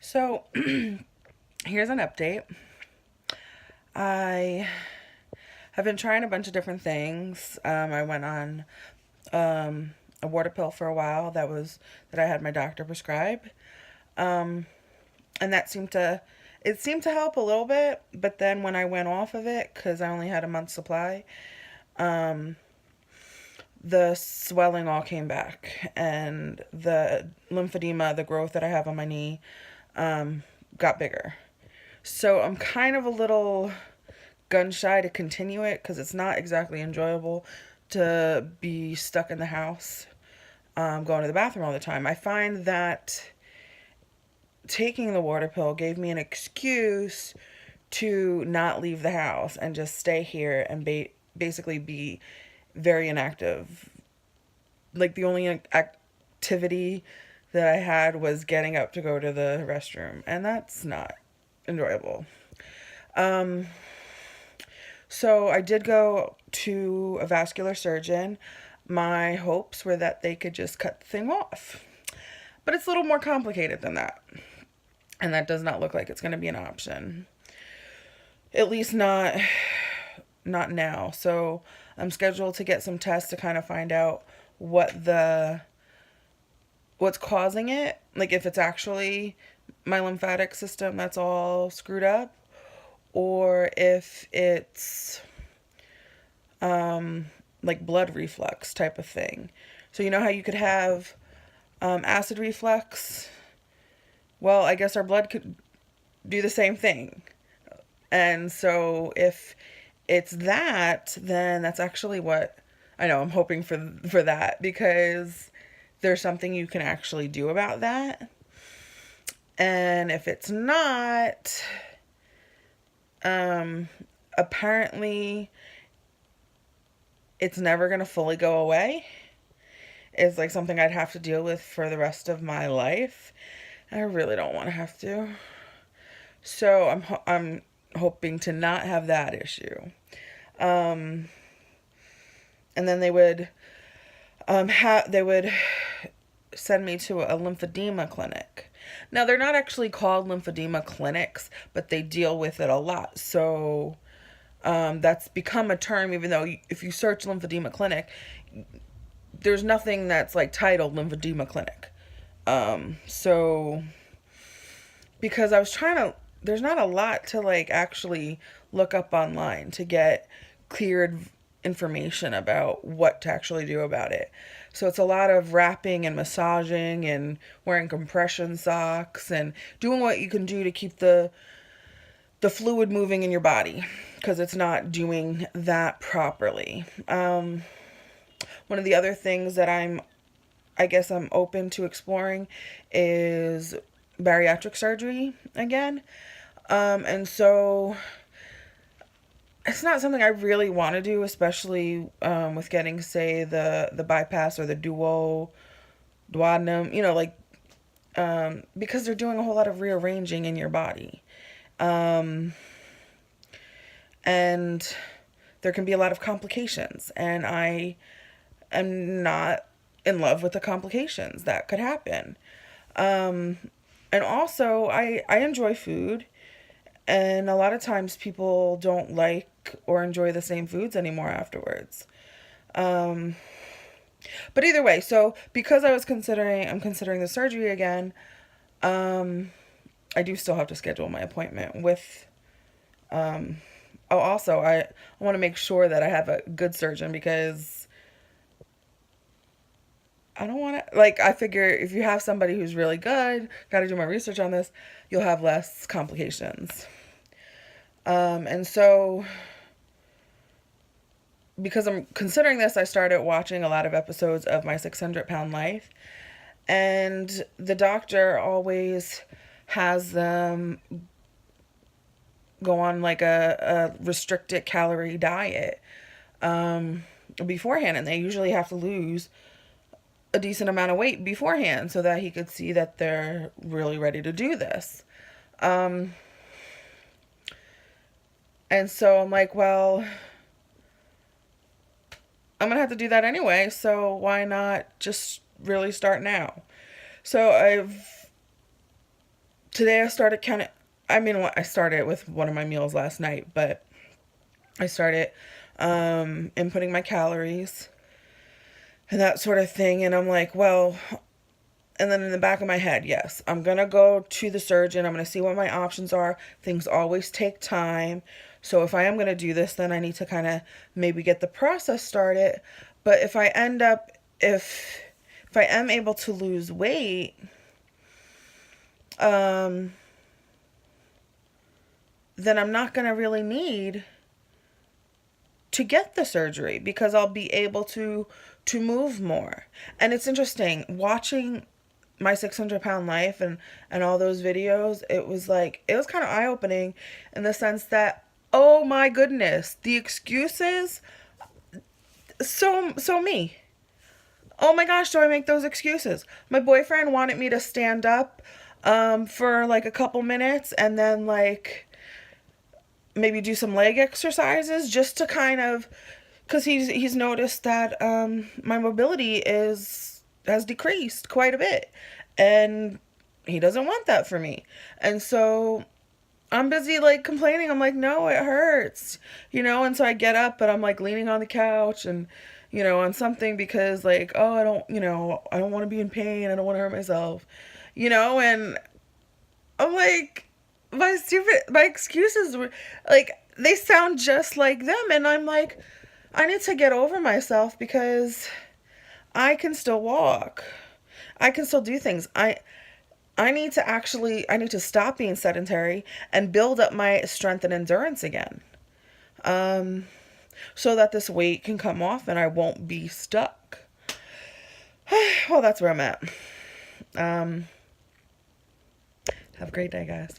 So, here's an update. I have been trying a bunch of different things. I went on a water pill for a while that I had my doctor prescribe, um, and it seemed to help a little bit. But then when I went off of it, because I only had a month's supply, um, the swelling all came back, and the lymphedema, the growth that I have on my knee, got bigger. So I'm kind of a little gun shy to continue it because it's not exactly enjoyable to be stuck in the house, going to the bathroom all the time. I find that taking the water pill gave me an excuse to not leave the house and just stay here and basically be very inactive. Like the only activity that I had was getting up to go to the restroom, and that's not enjoyable. Um, So I did go to a vascular surgeon. My hopes were that they could just cut the thing off. But it's a little more complicated than that. And that does not look like it's going to be an option. At least not now. So I'm scheduled to get some tests to kind of find out what's causing it. Like if it's actually my lymphatic system that's all screwed up, or if it's like blood reflux type of thing. So you know how you could have acid reflux? Well, I guess our blood could do the same thing. And so if it's that, then that's actually what I know. I'm hoping for that because there's something you can actually do about that. And if it's not, apparently it's never going to fully go away. It's like something I'd have to deal with for the rest of my life. I really don't want to have to. So I'm hoping to not have that issue. And then they would send me to a lymphedema clinic. Now, they're not actually called lymphedema clinics, but they deal with it a lot. So that's become a term, even though if you search lymphedema clinic, there's nothing that's like titled lymphedema clinic. So because I was trying to, there's not a lot to like actually look up online to get cleared information about what to actually do about it. So it's a lot of wrapping and massaging and wearing compression socks and doing what you can do to keep the fluid moving in your body because it's not doing that properly. One of the other things that I guess I'm open to exploring is bariatric surgery again. And so it's not something I really want to do, especially with getting, say, the bypass or the duodenum, like, because they're doing a whole lot of rearranging in your body. And there can be a lot of complications, and I am not in love with the complications that could happen. And also, I enjoy food, and a lot of times people don't like or enjoy the same foods anymore afterwards. Um, but either way, so because I'm considering the surgery again, I do still have to schedule my appointment with, oh, also, I want to make sure that I have a good surgeon because I don't want to, like, I figure if you have somebody who's really good, got to do my research on this, you'll have less complications. And so, because I'm considering this, I started watching a lot of episodes of My 600-Pound Life. And the doctor always has them go on like a restricted calorie diet beforehand. And they usually have to lose a decent amount of weight beforehand so that he could see that they're really ready to do this. And so I'm like, well, I'm going to have to do that anyway, so why not just really start now? So I've today I started counting. I mean, I started with one of my meals last night, but I started inputting my calories and that sort of thing. And I'm like, well, and then in the back of my head, yes, I'm going to go to the surgeon. I'm going to see what my options are. Things always take time. So if I am going to do this, then I need to kind of maybe get the process started. But if I end up, if I am able to lose weight, then I'm not going to really need to get the surgery because I'll be able to move more. And it's interesting watching my 600-pound life and all those videos. It was kind of eye-opening in the sense that, oh my goodness, the excuses, so me. Oh my gosh, do I make those excuses? My boyfriend wanted me to stand up for like a couple minutes and then like maybe do some leg exercises just to kind of, because he's noticed that my mobility has decreased quite a bit, and he doesn't want that for me. And so I'm busy like complaining. I'm like, no, it hurts, and so I get up and I'm like leaning on the couch and on something because like, oh, I don't want to be in pain. I don't want to hurt myself, and I'm like, my excuses were like, they sound just like them. And I'm like, I need to get over myself because I can still walk. I can still do things. I need to stop being sedentary and build up my strength and endurance again. So that this weight can come off and I won't be stuck. Well, that's where I'm at. Have a great day, guys.